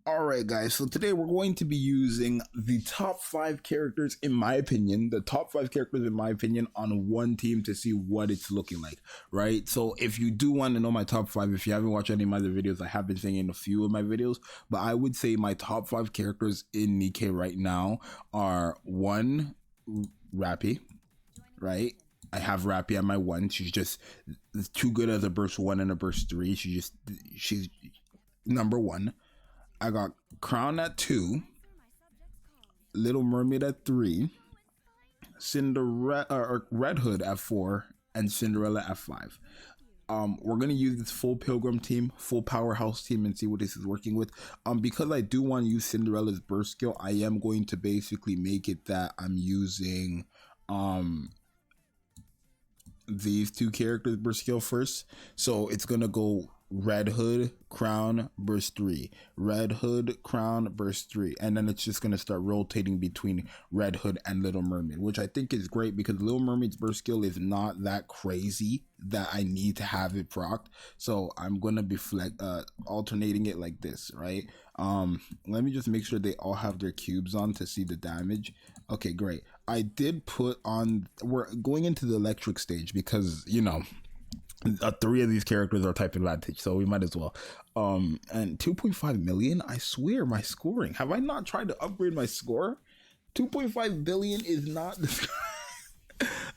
Alright guys, so today we're going to be using the top 5 characters in my opinion, on one team to see what it's looking like, right? So if you do want to know my top 5, if you haven't watched any of my other videos, I have been saying in a few of my videos, but I would say my top 5 characters in Nikke right now are 1, Rappy, right? I have Rappy at my 1. She's just too good as a burst 1 and a burst 3. She's number 1. I got Crown at 2, Little Mermaid at 3, Red Hood at 4, and Cinderella at 5. We're gonna use this full Pilgrim team, full powerhouse team, and see what this is working with. Because I do want to use Cinderella's burst skill, I am going to basically make it that I'm using these 2 characters burst skill first. So it's gonna go Red Hood, Crown, burst 3, Red Hood, Crown, burst 3, and then it's just gonna start rotating between Red Hood and Little Mermaid, which I think is great because Little Mermaid's burst skill is not that crazy that I need to have it procced. So I'm gonna be alternating it like this, right? Let me just make sure they all have their cubes on to see the damage. Okay, great. I did put on, we're going into the electric stage because, you know, 3 of these characters are type advantage, so we might as well. And 2.5 million, I swear my scoring, have I not tried to upgrade my score? 2.5 billion is not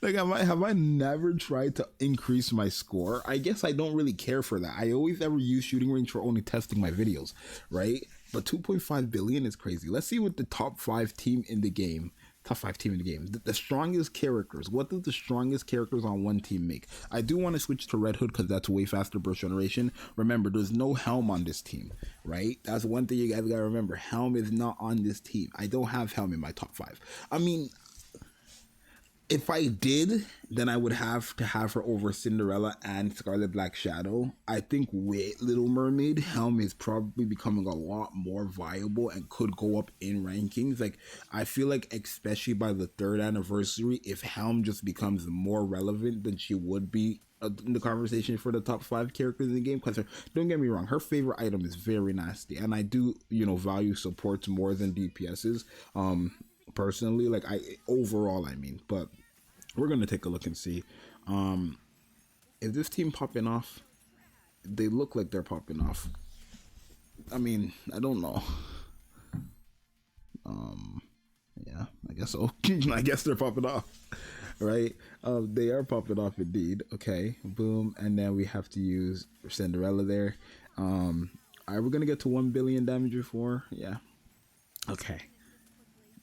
like, have I never tried to increase my score? I guess I don't really care for that. I always ever use shooting range for only testing my videos, right? But 2.5 billion is crazy. Let's see what the top 5 team in the game, the strongest characters. What does the strongest characters on one team make? I do want to switch to Red Hood because that's way faster burst generation. Remember, there's no Helm on this team, right? That's one thing you guys gotta remember. Helm is not on this team. I don't have Helm in my top 5. I mean, if I did, then I would have to have her over Cinderella and Scarlet Black Shadow. I think with Little Mermaid, Helm is probably becoming a lot more viable and could go up in rankings. Like, I feel like especially by the 3rd anniversary, if Helm just becomes more relevant, then she would be in the conversation for the top 5 characters in the game. Because don't get me wrong, her favorite item is very nasty, and I do, you know, value supports more than DPSs. Personally, like overall, but we're gonna take a look and see. Is this team popping off? They look like they're popping off. I mean, I don't know. Yeah, I guess so. I guess they're popping off, right? They are popping off indeed. Okay, boom, and then we have to use Cinderella there. Are we gonna get to 1 billion damage before? Yeah. Okay.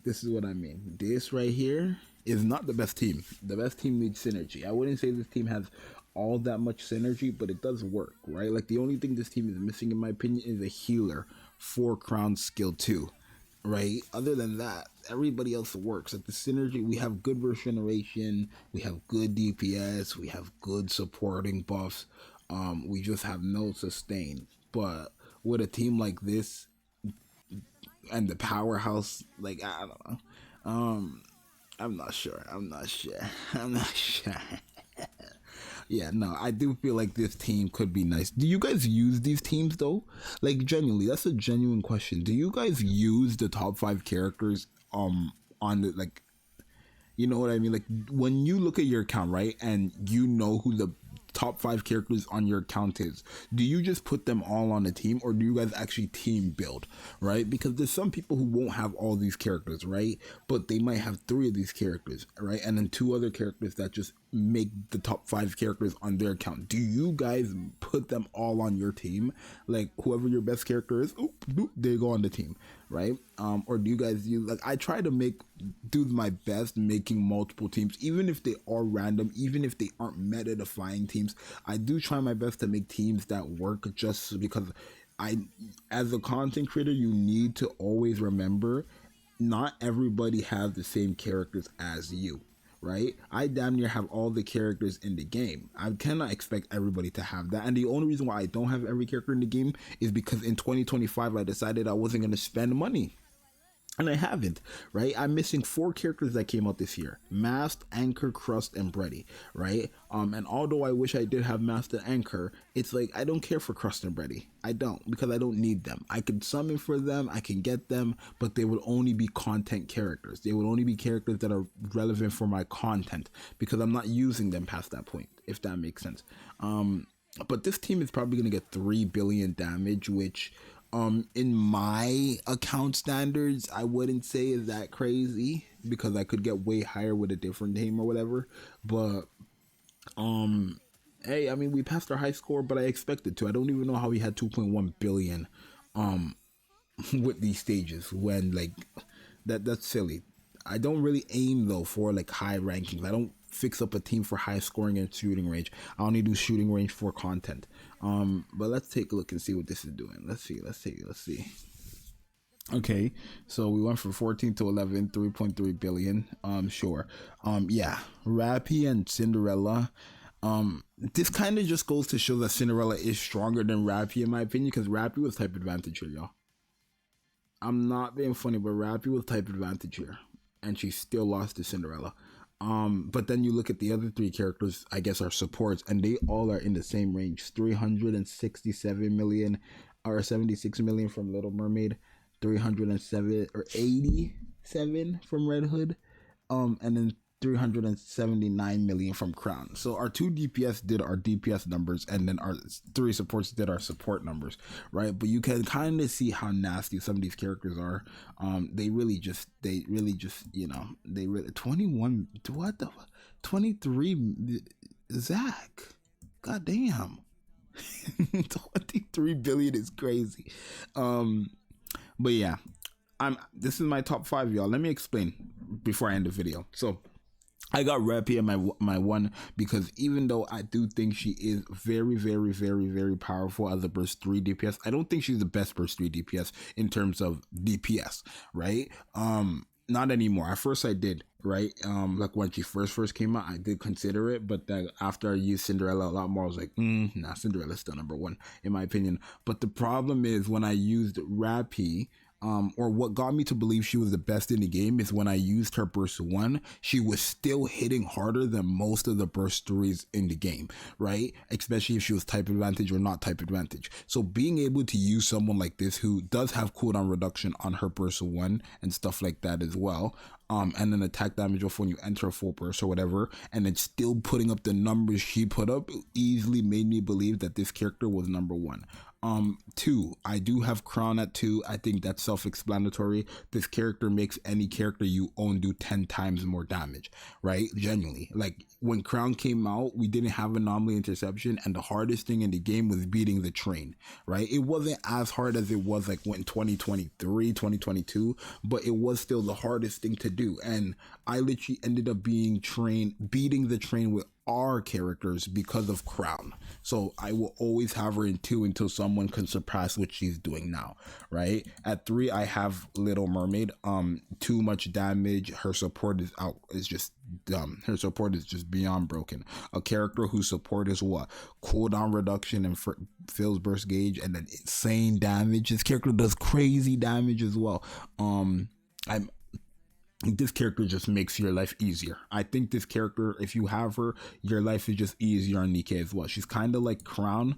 This is what I mean. This right here is not the best team. The best team needs synergy. I wouldn't say this team has all that much synergy, but it does work, right? Like, the only thing this team is missing, in my opinion, is a healer for Crown skill 2, right? Other than that, everybody else works. Like, the synergy, we have good burst generation, we have good DPS, we have good supporting buffs. We just have no sustain. But with a team like this, and the powerhouse, like, I don't know. I'm not sure. Yeah, no, I do feel like this team could be nice. Do you guys use these teams though? Like, genuinely, that's a genuine question. Do you guys use the top 5 characters on the, like, you know what I mean? Like, when you look at your account, right, and you know who the top 5 characters on your account is, do you just put them all on a team, or do you guys actually team build, right? Because there's some people who won't have all these characters, right, but they might have 3 of these characters, right, and then 2 other characters that just make the top 5 characters on their account. Do you guys put them all on your team? Like, whoever your best character is, they go on the team, right? Or do you guys use, like, I try to do my best making multiple teams, even if they are random, even if they aren't meta defying teams. I do try my best to make teams that work, just because as a content creator, you need to always remember not everybody has the same characters as you, right? I damn near have all the characters in the game. I cannot expect everybody to have that. And the only reason why I don't have every character in the game is because in 2025 I decided I wasn't going to spend money. And I haven't, right? I'm missing 4 characters that came out this year: Masked, Anchor, Crust, and Bready, right? And although I wish I did have Masked and Anchor, it's like I don't care for Crust and Bready. I don't, because I don't need them. I can summon for them, I can get them, but they would only be content characters. They would only be characters that are relevant for my content, because I'm not using them past that point, if that makes sense. But this team is probably gonna get 3 billion damage, which in my account standards I wouldn't say is that crazy, because I could get way higher with a different team or whatever. But hey, I mean, we passed our high score, but I expected to. I don't even know how we had 2.1 billion with these stages, when like that's silly. I don't really aim though for like high rankings. I don't fix up a team for high scoring and shooting range. I only do shooting range for content. But let's take a look and see what this is doing. Let's see. Okay, so we went from 14 to 11, 3.3 billion. Sure. Yeah, Rappy and Cinderella. This kind of just goes to show that Cinderella is stronger than Rappy in my opinion, because Rappy was type advantage here, y'all. I'm not being funny, but Rappy was type advantage here, and she still lost to Cinderella. But then you look at the other 3 characters, I guess, are supports, and they all are in the same range: 367 million or 76 million from Little Mermaid, 307 or 87 from Red Hood, and then 379 million from Crown. So our 2 DPS did our DPS numbers, and then our 3 supports did our support numbers, right? But you can kind of see how nasty some of these characters are. They really just, you know, they really 21. What the 23? Zach, god damn. 23 billion is crazy. But yeah, this is my top 5, y'all. Let me explain before I end the video. So I got Rappy in my 1 because even though I do think she is very, very, very, very powerful as a burst 3 DPS, I don't think she's the best burst 3 DPS in terms of DPS, right? Not anymore. At first I did, right? Like when she first came out, I did consider it, but then after I used Cinderella a lot more, I was like, nah, Cinderella's still number 1 in my opinion. But the problem is when I used Rappy, or what got me to believe she was the best in the game is when I used her burst 1, she was still hitting harder than most of the burst 3s in the game, right? Especially if she was type advantage or not type advantage. So being able to use someone like this who does have cooldown reduction on her burst 1 and stuff like that as well, and then attack damage off when you enter a full burst or whatever, and then still putting up the numbers she put up, easily made me believe that this character was number 1. 2, I do have Crown at 2. I think that's self-explanatory. This character makes any character you own do 10 times more damage, right? Genuinely, like when Crown came out, we didn't have anomaly interception, and the hardest thing in the game was beating the train, right? It wasn't as hard as it was like when 2023, 2022, but it was still the hardest thing to do. And I literally ended up beating the train with our characters because of Crown. So I will always have her in 2 until someone can surpass what she's doing now, right? At 3, I have Little Mermaid. Too much damage. Her support is just dumb. Her support is just beyond broken. A character whose support is what? Cooldown reduction and fills burst gauge and then insane damage. This character does crazy damage as well. This character just makes your life easier. I think this character, if you have her, your life is just easier on Nikke as well. She's kind of like Crown,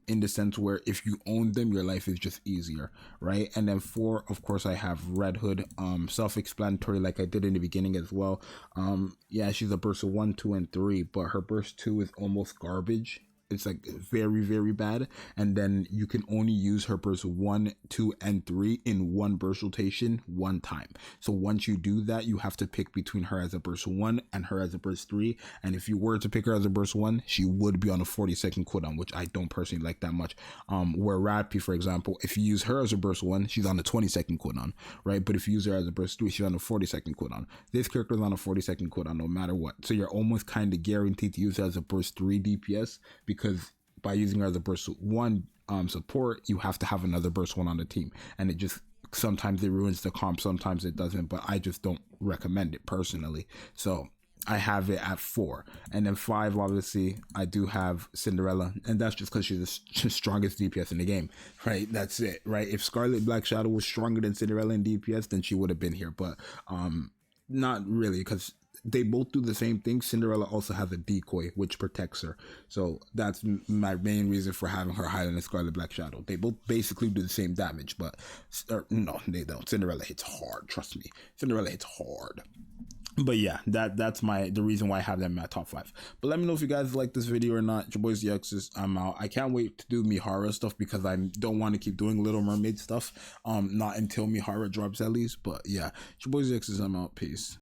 in the sense where if you own them, your life is just easier, right? And then 4, of course, I have Red Hood, self-explanatory, like I did in the beginning as well. Yeah, she's a burst of 1, 2, and 3, but her burst 2 is almost garbage. It's like very, very bad. And then you can only use her burst 1, 2, and 3 in one burst rotation 1 time. So once you do that, you have to pick between her as a burst 1 and her as a burst 3. And if you were to pick her as a burst 1, she would be on a 40-second cooldown, which I don't personally like that much. Where Rappy, for example, if you use her as a burst 1, she's on a 20-second cooldown, right? But if you use her as a burst 3, she's on a 40-second cooldown. This character is on a 40-second cooldown no matter what. So you're almost kind of guaranteed to use her as a burst 3 DPS, because by using her as a burst 1 support, you have to have another burst 1 on the team, and it just sometimes it ruins the comp, sometimes it doesn't, but I just don't recommend it personally. So I have it at 4. And then 5, obviously, I do have Cinderella. And that's just because she's the strongest DPS in the game, right? That's it, right? If Scarlet Black Shadow was stronger than Cinderella in DPS, then she would have been here. But not really, because they both do the same thing. Cinderella also has a decoy, which protects her. So that's my main reason for having her higher than Scarlet Black Shadow. They both basically do the same damage, but no, they don't. Cinderella hits hard. Trust me. Cinderella hits hard. But yeah, that's the reason why I have them in my top 5. But let me know if you guys like this video or not. Your boy's Zxous. I'm out. I can't wait to do Mihara stuff because I don't want to keep doing Little Mermaid stuff. Not until Mihara drops at least. But yeah, your boy's Zxous. I'm out. Peace.